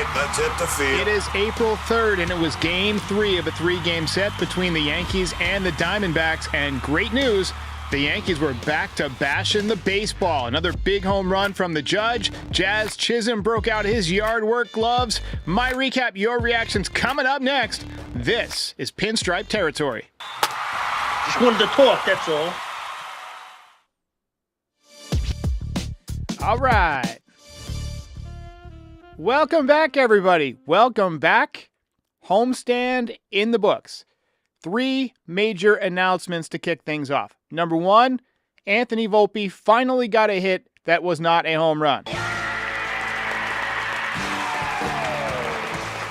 right, let's hit the field. It is April 3rd, and it was Game 3 of a 3-game set between the Yankees and the Diamondbacks. And great news, the Yankees were back to bashing the baseball. Another big home run from the Judge. Jazz Chisholm broke out his yard work gloves. My recap, your reactions coming up next. This is Pinstripe Territory. Just wanted to talk, that's all. All right. Welcome back, everybody. Welcome back. Homestand in the books. 3 major announcements to kick things off. Number 1, Anthony Volpe finally got a hit that was not a home run.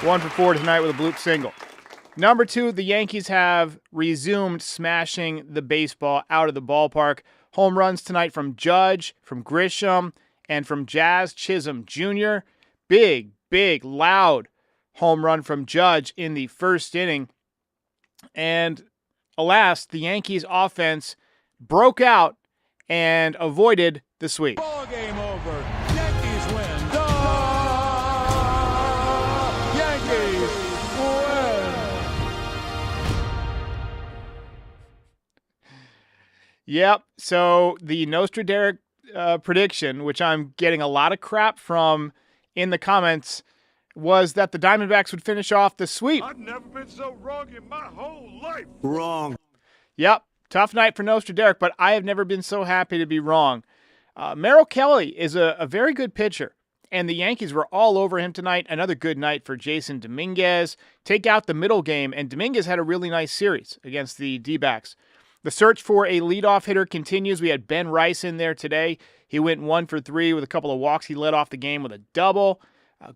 1 for 4 tonight with a bloop single. Number 2, the Yankees have resumed smashing the baseball out of the ballpark. Home runs tonight from Judge, from Grisham, and from Jazz Chisholm Jr. Big, loud home run from Judge in the first inning. And alas, the Yankees offense broke out and avoided the sweep. Ball game over. Yankees win. Yankees win. Yep. So the Nostradamus prediction, which I'm getting a lot of crap from in the comments, was that the Diamondbacks would finish off the sweep. I've never been so wrong in my whole life. Wrong. Yep. Tough night for Nostradamus, but I have never been so happy to be wrong. Merrill Kelly is a very good pitcher, and the Yankees were all over him tonight. Another good night for Jason Dominguez. Take out the middle game, and Dominguez had a really nice series against the D-backs. The search for a leadoff hitter continues. We had Ben Rice in there today. He went 1 for 3 with a couple of walks. He led off the game with a double.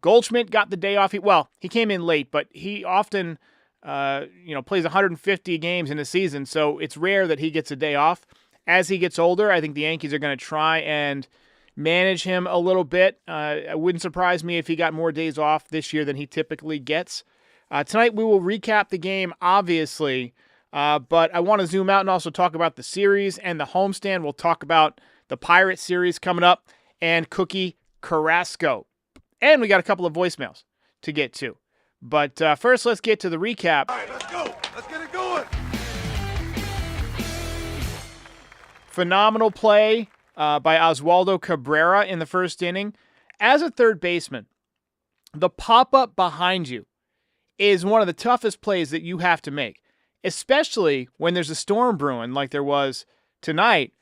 Goldschmidt got the day off. He came in late, but he often plays 150 games in a season, so it's rare that he gets a day off. As he gets older, I think the Yankees are going to try and manage him a little bit. It wouldn't surprise me if he got more days off this year than he typically gets. Tonight we will recap the game, obviously, but I want to zoom out and also talk about the series and the homestand. We'll talk about the Pirates series coming up and Cookie Carrasco. And we got a couple of voicemails to get to. But first, let's get to the recap. All right, let's go. Let's get it going. Phenomenal play by Oswaldo Cabrera in the first inning. As a third baseman, the pop-up behind you is one of the toughest plays that you have to make, especially when there's a storm brewing like there was tonight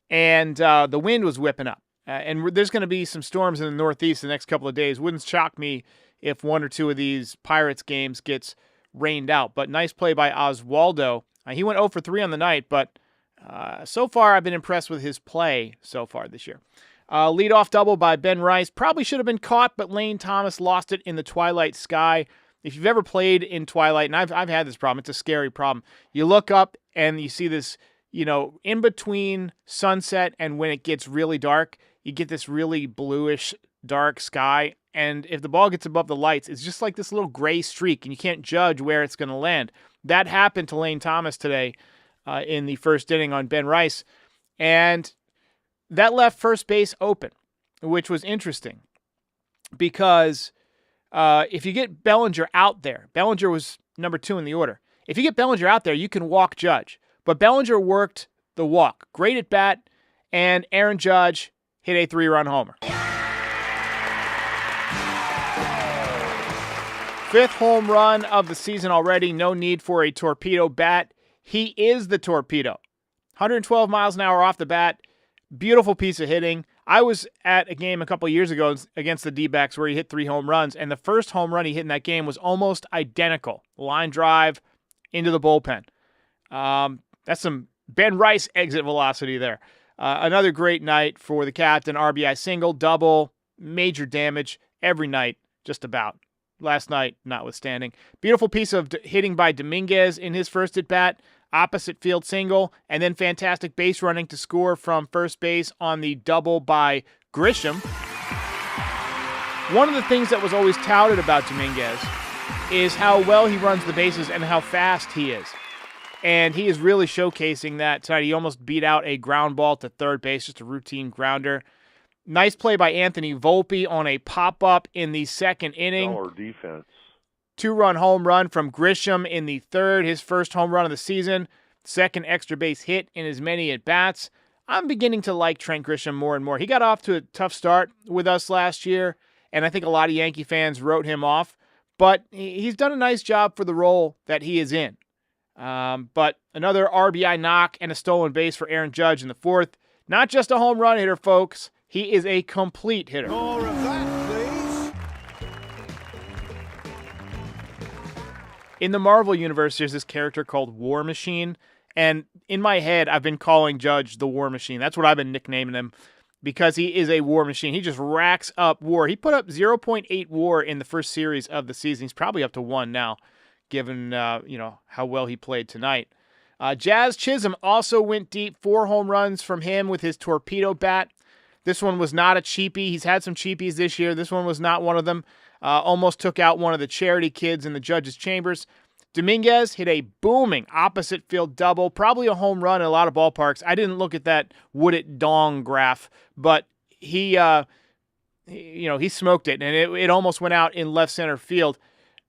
and the wind was whipping up. And there's going to be some storms in the Northeast the next couple of days. Wouldn't shock me if 1 or 2 of these Pirates games gets rained out. But nice play by Oswaldo. He went 0 for 3 on the night, but so far I've been impressed with his play so far this year. Leadoff double by Ben Rice. Probably should have been caught, but Lane Thomas lost it in the twilight sky. If you've ever played in twilight, and I've had this problem, it's a scary problem. You look up and you see this, in between sunset and when it gets really dark, you get this really bluish dark sky. And if the ball gets above the lights, it's just like this little gray streak, and you can't judge where it's going to land. That happened to Lane Thomas today in the first inning on Ben Rice. And that left first base open, which was interesting because if you get Bellinger out there, Bellinger was number 2 in the order. If you get Bellinger out there, you can walk Judge. But Bellinger worked the walk. Great at bat, and Aaron Judge hit a 3-run homer. 5th home run of the season already. No need for a torpedo bat. He is the torpedo. 112 miles an hour off the bat. Beautiful piece of hitting. I was at a game a couple of years ago against the D-backs where he hit 3 home runs, and the first home run he hit in that game was almost identical. Line drive into the bullpen. That's some Ben Rice exit velocity there. Another great night for the captain. RBI single, double, major damage every night, just about. Last night, notwithstanding. Beautiful piece of hitting by Dominguez in his first at-bat. Opposite field single, and then fantastic base running to score from first base on the double by Grisham. One of the things that was always touted about Dominguez is how well he runs the bases and how fast he is. And he is really showcasing that tonight. He almost beat out a ground ball to third base, just a routine grounder. Nice play by Anthony Volpe on a pop-up in the second inning. Our defense. 2-run home run from Grisham in the third, his first home run of the season. Second extra base hit in as many at-bats. I'm beginning to like Trent Grisham more and more. He got off to a tough start with us last year, and I think a lot of Yankee fans wrote him off. But he's done a nice job for the role that he is in. But another RBI knock and a stolen base for Aaron Judge in the fourth. Not just a home run hitter, folks. He is a complete hitter. More of that, please. In the Marvel universe, there's this character called War Machine. And in my head, I've been calling Judge the War Machine. That's what I've been nicknaming him because he is a war machine. He just racks up WAR. He put up 0.8 WAR in the first series of the season. He's probably up to 1 now, given how well he played tonight. Jazz Chisholm also went deep. 4 home runs from him with his torpedo bat. This one was not a cheapie. He's had some cheapies this year. This one was not one of them. Almost took out one of the charity kids in the judges' chambers. Dominguez hit a booming opposite field double, probably a home run in a lot of ballparks. I didn't look at that would it dong graph, but he smoked it, and it almost went out in left center field.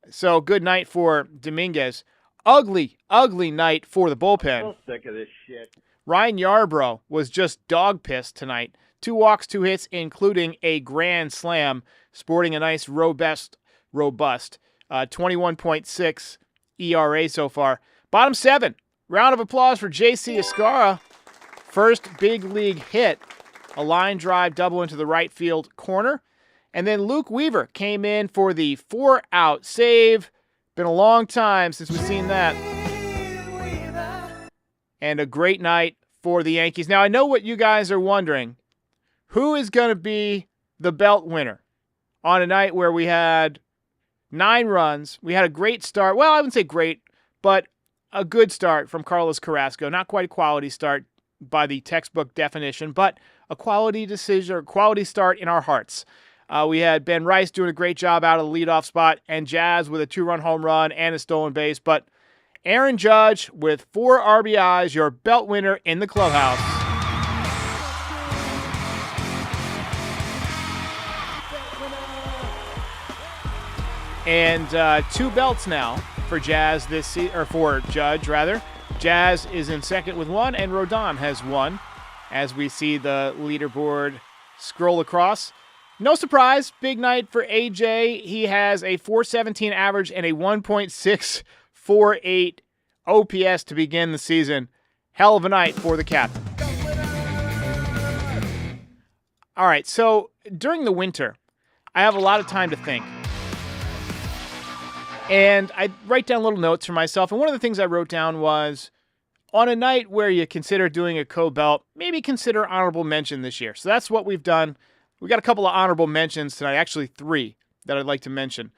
So good night for Dominguez. Ugly night for the bullpen. I'm sick of this shit. Ryan Yarbrough was just dog pissed tonight. 2 walks, 2 hits, including a grand slam, sporting a nice robust 21.6 ERA so far. Bottom 7. Round of applause for J.C. Escara. First big league hit. A line drive double into the right field corner. And then Luke Weaver came in for the 4-out save. Been a long time since we've seen that. And a great night for the Yankees. Now, I know what you guys are wondering. Who is going to be the belt winner on a night where we had 9 runs? We had a great start. Well, I wouldn't say great, but a good start from Carlos Carrasco. Not quite a quality start by the textbook definition, but a quality decision or quality start in our hearts. We had Ben Rice doing a great job out of the leadoff spot, and Jazz with a 2-run home run and a stolen base. But Aaron Judge with 4 RBIs, your belt winner in the clubhouse. And 2 belts now for Jazz this season, or for Judge rather. Jazz is in second with 1, and Rodon has 1. As we see the leaderboard scroll across. No surprise, big night for AJ. He has a .417 average and a 1.648 OPS to begin the season. Hell of a night for the captain. All right, so during the winter, I have a lot of time to think. And I write down little notes for myself. And one of the things I wrote down was, on a night where you consider doing a co-belt, maybe consider honorable mention this year. So that's what we've done. We got a couple of honorable mentions tonight, actually 3 that I'd like to mention.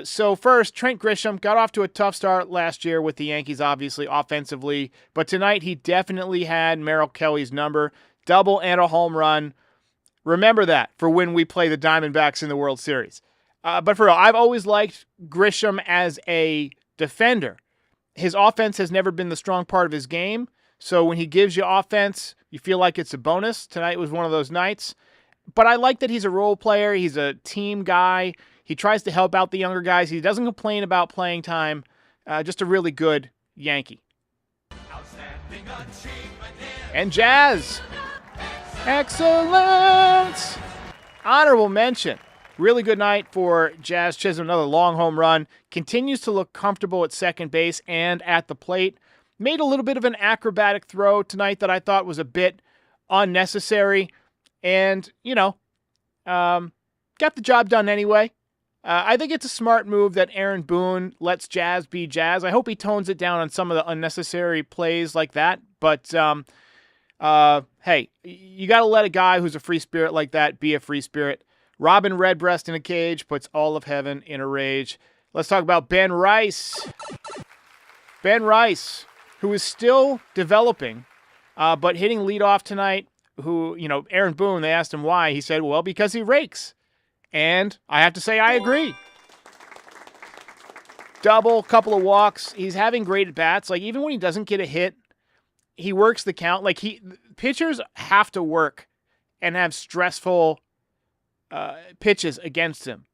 So first, Trent Grisham got off to a tough start last year with the Yankees, obviously, offensively. But tonight, he definitely had Merrill Kelly's number. Double and a home run. Remember that for when we play the Diamondbacks in the World Series. But for real, I've always liked Grisham as a defender. His offense has never been the strong part of his game. So when he gives you offense, you feel like it's a bonus. Tonight was one of those nights. But I like that he's a role player. He's a team guy. He tries to help out the younger guys. He doesn't complain about playing time. Just a really good Yankee. And Jazz. Excellent. Honorable mention. Really good night for Jazz Chisholm. Another long home run. Continues to look comfortable at second base and at the plate. Made a little bit of an acrobatic throw tonight that I thought was a bit unnecessary. And, got the job done anyway. I think it's a smart move that Aaron Boone lets Jazz be Jazz. I hope he tones it down on some of the unnecessary plays like that. But, hey, you got to let a guy who's a free spirit like that be a free spirit. Robin Redbreast in a cage puts all of heaven in a rage. Let's talk about Ben Rice. Ben Rice, who is still developing, but hitting leadoff tonight. Who, Aaron Boone, they asked him why. He said, well, because he rakes. And I have to say, I agree. Double, couple of walks. He's having great at-bats. Like, even when he doesn't get a hit, he works the count. Like, pitchers have to work and have stressful pitches against him,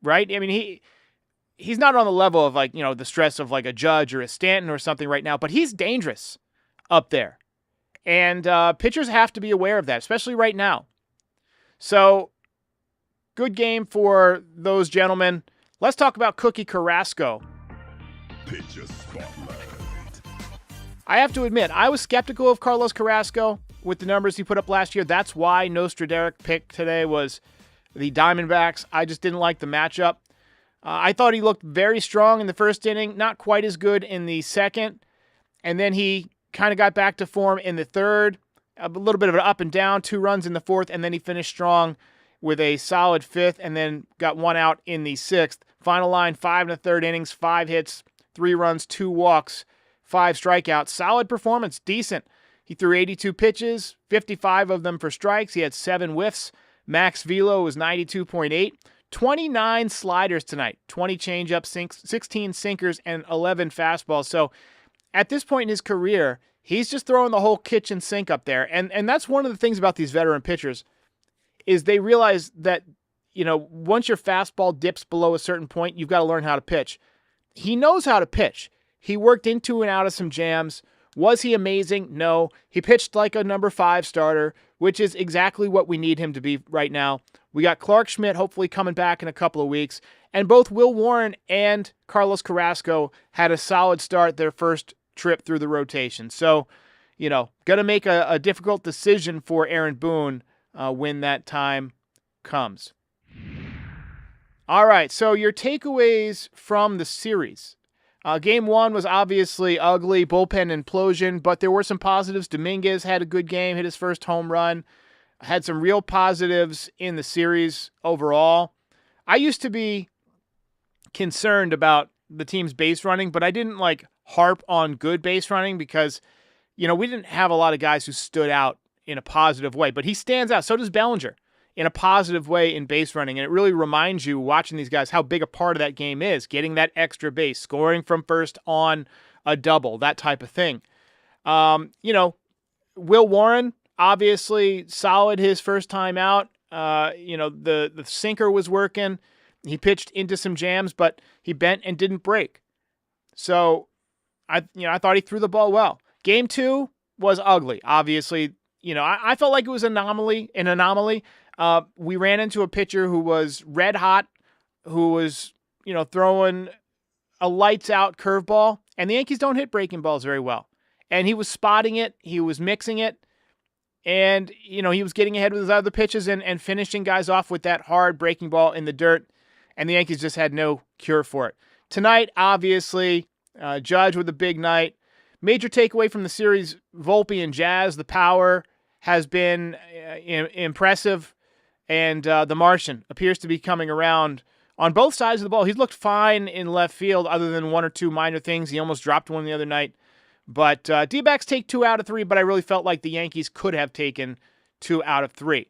right? I mean, he's not on the level of the stress of like a Judge or a Stanton or something right now, but he's dangerous up there. And pitchers have to be aware of that, especially right now. So, good game for those gentlemen. Let's talk about Cookie Carrasco. Pitcher spotlight. I have to admit, I was skeptical of Carlos Carrasco with the numbers he put up last year. That's why Nostraderic pick today was the Diamondbacks. I just didn't like the matchup. I thought he looked very strong in the first inning, not quite as good in the second. And then he kind of got back to form in the third. A little bit of an up and down, 2 runs in the fourth, and then he finished strong with a solid fifth and then got 1 out in the sixth. Final line, 5 1/3 innings, 5 hits, 3 runs, 2 walks, 5 strikeouts. Solid performance, decent. He threw 82 pitches, 55 of them for strikes. He had 7 whiffs. Max velo was 92.8. 29 sliders tonight, 20 changeups, 16 sinkers, and 11 fastballs. So at this point in his career, he's just throwing the whole kitchen sink up there. And that's one of the things about these veteran pitchers is they realize that, once your fastball dips below a certain point, you've got to learn how to pitch. He knows how to pitch. He worked into and out of some jams. Was he amazing? No. He pitched like a number 5 starter, which is exactly what we need him to be right now. We got Clark Schmidt hopefully coming back in a couple of weeks. And both Will Warren and Carlos Carrasco had a solid start their first trip through the rotation. So, going to make a difficult decision for Aaron Boone when that time comes. All right, so your takeaways from the series. Game 1 was obviously ugly, bullpen implosion, but there were some positives. Dominguez had a good game, hit his first home run, had some real positives in the series overall. I used to be concerned about the team's base running, but I didn't harp on good base running because, we didn't have a lot of guys who stood out in a positive way, but he stands out. So does Bellinger in a positive way in base running. And it really reminds you watching these guys how big a part of that game is, getting that extra base, scoring from first on a double, that type of thing. Will Warren, obviously solid his first time out. The sinker was working. He pitched into some jams, but he bent and didn't break. So I thought he threw the ball well. Game 2 was ugly. Obviously, I felt like it was an anomaly. We ran into a pitcher who was red hot, who was, throwing a lights out curveball, and the Yankees don't hit breaking balls very well. And he was spotting it, he was mixing it, and, he was getting ahead with his other pitches and finishing guys off with that hard breaking ball in the dirt, and the Yankees just had no cure for it. Tonight, obviously, Judge with a big night. Major takeaway from the series, Volpe and Jazz, the power has been impressive. And the Martian appears to be coming around on both sides of the ball. He's looked fine in left field other than 1 or 2 minor things. He almost dropped one the other night. But D-backs take 2 out of 3, but I really felt like the Yankees could have taken 2 out of 3.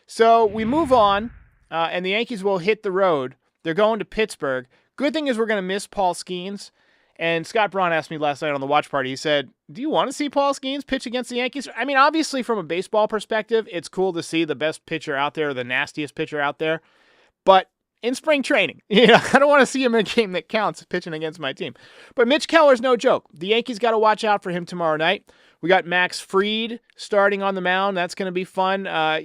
So we move on, and the Yankees will hit the road. They're going to Pittsburgh. Good thing is we're going to miss Paul Skeens. And Scott Braun asked me last night on the watch party, he said, do you want to see Paul Skeens pitch against the Yankees? I mean, obviously from a baseball perspective, it's cool to see the best pitcher out there, the nastiest pitcher out there. But in spring training, I don't want to see him in a game that counts pitching against my team. But Mitch Keller's no joke. The Yankees got to watch out for him tomorrow night. We got Max Fried starting on the mound. That's going to be fun. I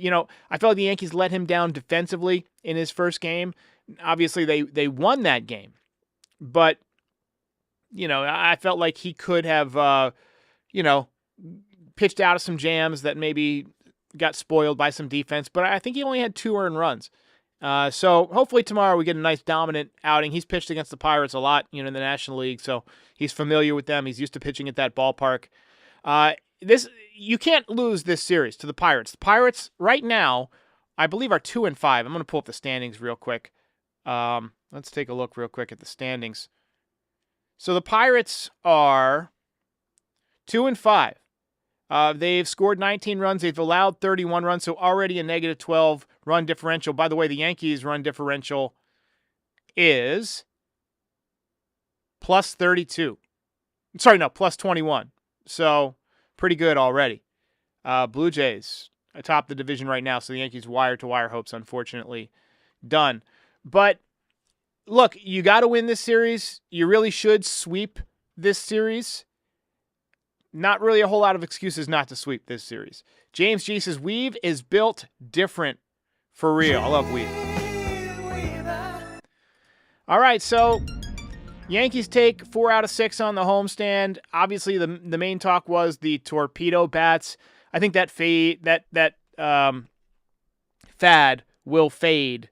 felt like the Yankees let him down defensively in his first game. Obviously, they won that game. But I felt like he could have, pitched out of some jams that maybe got spoiled by some defense. But I think he only had 2 earned runs. So hopefully tomorrow we get a nice dominant outing. He's pitched against the Pirates a lot, in the National League. So he's familiar with them. He's used to pitching at that ballpark. You can't lose this series to the Pirates. The Pirates right now, I believe, are 2-5. I'm going to pull up the standings real quick. Let's take a look real quick at the standings. So the Pirates are 2-5. They've scored 19 runs. They've allowed 31 runs, so already a negative 12 run differential. By the way, the Yankees' run differential is plus 32. Sorry, no, plus 21. So pretty good already. Blue Jays atop the division right now. So the Yankees' wire-to-wire hopes, unfortunately, done. But look, you got to win this series. You really should sweep this series. Not really a whole lot of excuses not to sweep this series. James G says, Weave is built different for real. I love Weave. All right, so Yankees take 4 out of 6 on the homestand. Obviously, the main talk was the torpedo bats. I think that fad will fade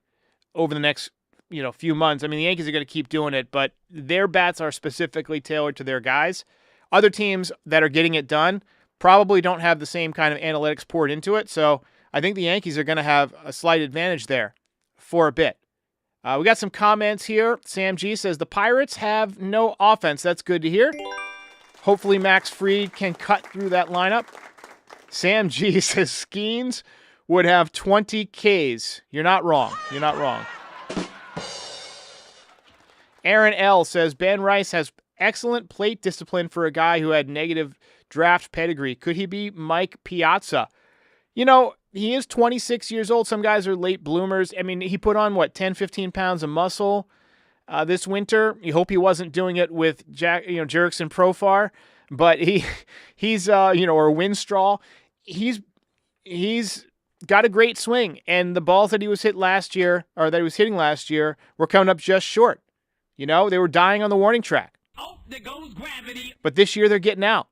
over the next few months. I mean, the Yankees are going to keep doing it, but their bats are specifically tailored to their guys. Other teams that are getting it done probably don't have the same kind of analytics poured into it, so I think the Yankees are going to have a slight advantage there for a bit. We got some comments here. Sam G says, the Pirates have no offense. That's good to hear. Hopefully Max Fried can cut through that lineup. Sam G says, Skeens would have 20 Ks. You're not wrong. You're not wrong. Aaron L says, Ben Rice has excellent plate discipline for a guy who had negative draft pedigree. Could he be Mike Piazza? He is 26 years old. Some guys are late bloomers. I mean, he put on, 10, 15 pounds of muscle this winter. You hope he wasn't doing it with Jerickson Profar, but he's or Winstraw. He's got a great swing, and the balls that he was hitting last year were coming up just short. They were dying on the warning track. Oh, there goes gravity. But this year they're getting out,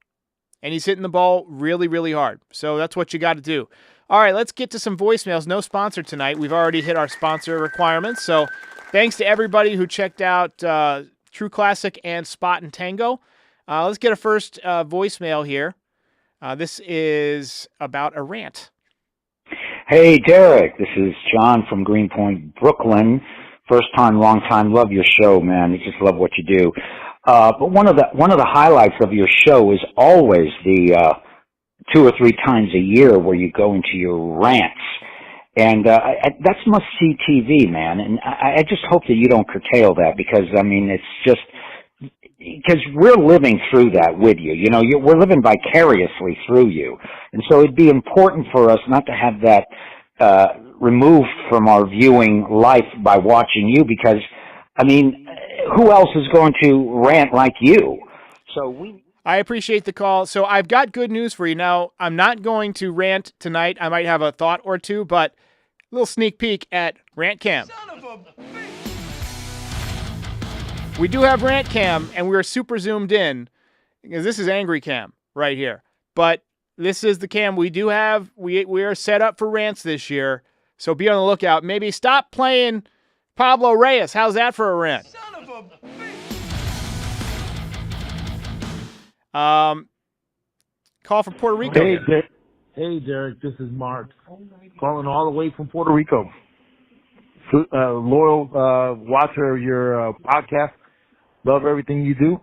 and he's hitting the ball really, really hard. So that's what you got to do. All right, let's get to some voicemails. No sponsor tonight. We've already hit our sponsor requirements. So thanks to everybody who checked out True Classic and Spot and Tango. Let's get a first voicemail here. This is about a rant. Hey, Derek. This is John from Greenpoint, Brooklyn. First time, long time. Love your show, man. I just love what you do. But one of the highlights of your show is always the 2 or 3 times a year where you go into your rants. And that's must-see TV, man. And I just hope that you don't curtail that because, I mean, it's just because we're living through that with you. We're living vicariously through you. And so it'd be important for us not to have that removed from our viewing life by watching you because, I mean, who else is going to rant like you? I appreciate the call. So I've got good news for you. Now, I'm not going to rant tonight. I might have a thought or two, but a little sneak peek at Rant Cam. We do have Rant Cam, and we're super zoomed in because this is Angry Cam right here. But this is the cam we do have. We are set up for rants this year, so be on the lookout. Maybe stop playing Pablo Reyes. How's that for a rant? Call from Puerto Rico. Hey, Derek. This is Mark calling all the way from Puerto Rico. Loyal watcher of your podcast. Love everything you do.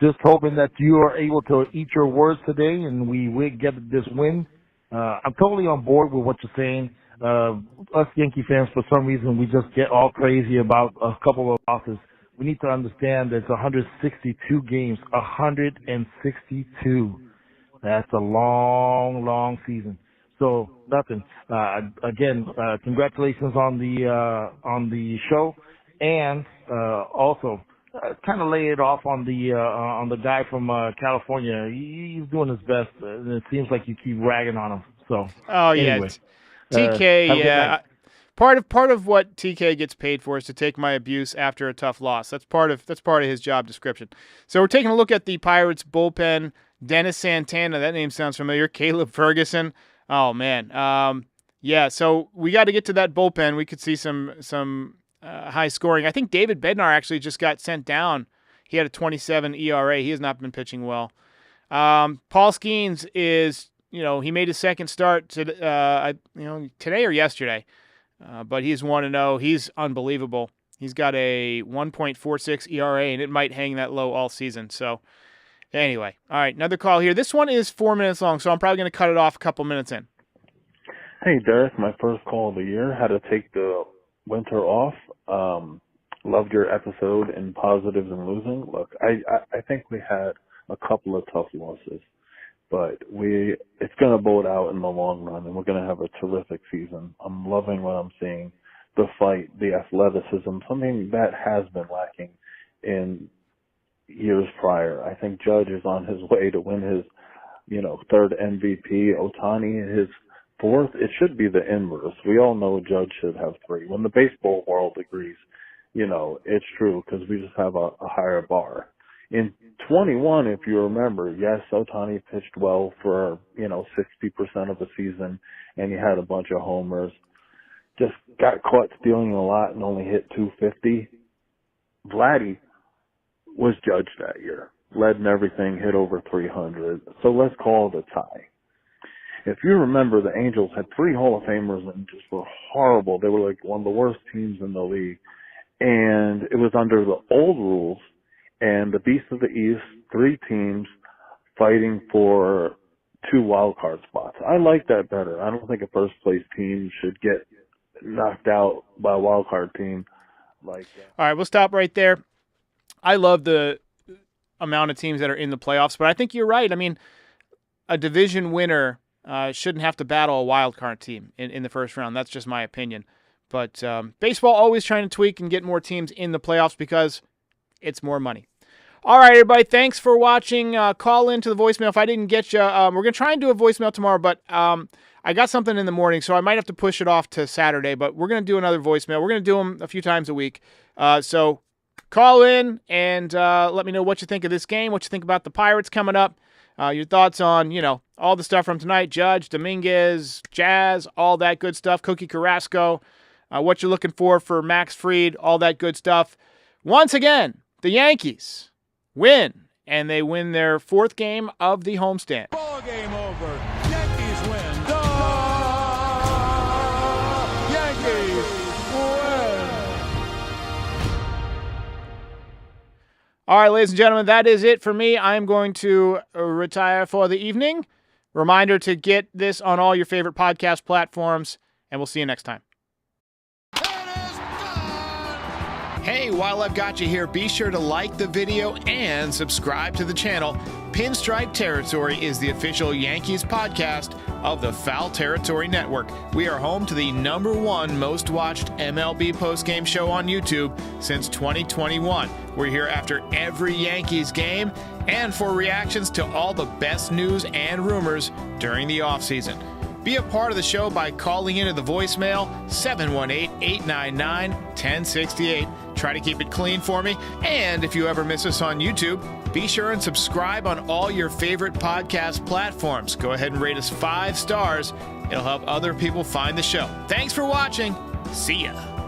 Just hoping that you are able to eat your words today and we will get this win. I'm totally on board with what you're saying. Us Yankee fans, for some reason, we just get all crazy about a couple of losses. We need to understand that it's 162 games. 162. That's a long, long season. So nothing. Again, congratulations on the show, and also kind of lay it off on the guy from California. He's doing his best, and it seems like you keep ragging on him. So anyway, TK, yeah. Part of what TK gets paid for is to take my abuse after a tough loss. That's part of his job description. So we're taking a look at the Pirates bullpen. Dennis Santana, that name sounds familiar. Caleb Ferguson. Oh man. Yeah, so we got to get to that bullpen. We could see some high scoring. I think David Bednar actually just got sent down. He had a 27 ERA. He has not been pitching well. Paul Skeens is, he made his second start today or yesterday. But he's 1-0. He's unbelievable. He's got a 1.46 ERA, and it might hang that low all season. So, anyway. All right, another call here. This one is 4 minutes long, so I'm probably going to cut it off a couple minutes in. Hey, Derek, my first call of the year. Had to take the winter off. Loved your episode in positives and losing. Look, I think we had a couple of tough losses. but it's going to bode out in the long run, and we're going to have a terrific season. I'm loving what I'm seeing, the fight, the athleticism, something that has been lacking in years prior. I think Judge is on his way to win his, third MVP. Ohtani, his fourth. It should be the inverse. We all know Judge should have 3. When the baseball world agrees, it's true because we just have a higher bar. In 21, if you remember, yes, Ohtani pitched well for, 60% of the season, and he had a bunch of homers. Just got caught stealing a lot and only hit 250. Vladdy was Judge that year. Led in everything, hit over 300. So let's call it a tie. If you remember, the Angels had 3 Hall of Famers and just were horrible. They were like one of the worst teams in the league. And it was under the old rules, and the Beast of the East, 3 teams fighting for 2 wild card spots. I like that better. I don't think a first place team should get knocked out by a wild card team like that. All right, we'll stop right there. I love the amount of teams that are in the playoffs, but I think you're right. I mean, a division winner shouldn't have to battle a wild card team in the first round. That's just my opinion. But baseball always trying to tweak and get more teams in the playoffs because it's more money. All right, everybody, thanks for watching. Call in to the voicemail. If I didn't get you, we're going to try and do a voicemail tomorrow, but I got something in the morning, so I might have to push it off to Saturday, but we're going to do another voicemail. We're going to do them a few times a week. So call in and let me know what you think of this game, what you think about the Pirates coming up, your thoughts on, all the stuff from tonight, Judge, Dominguez, Jazz, all that good stuff, Cookie Carrasco, what you're looking for Max Fried, all that good stuff. Once again, the Yankees win, and they win their 4th game of the homestand. Ball game over. Yankees win. The Yankees win. All right, ladies and gentlemen, that is it for me. I'm going to retire for the evening. Reminder to get this on all your favorite podcast platforms, and we'll see you next time. Hey, while I've got you here, be sure to like the video and subscribe to the channel. Pinstripe Territory is the official Yankees podcast of the Foul Territory Network. We are home to the #1 most watched MLB postgame show on YouTube since 2021. We're here after every Yankees game and for reactions to all the best news and rumors during the offseason. Be a part of the show by calling into the voicemail 718-899-1068. Try to keep it clean for me. And if you ever miss us on YouTube, be sure and subscribe on all your favorite podcast platforms. Go ahead and rate us 5 stars. It'll help other people find the show. Thanks for watching. See ya.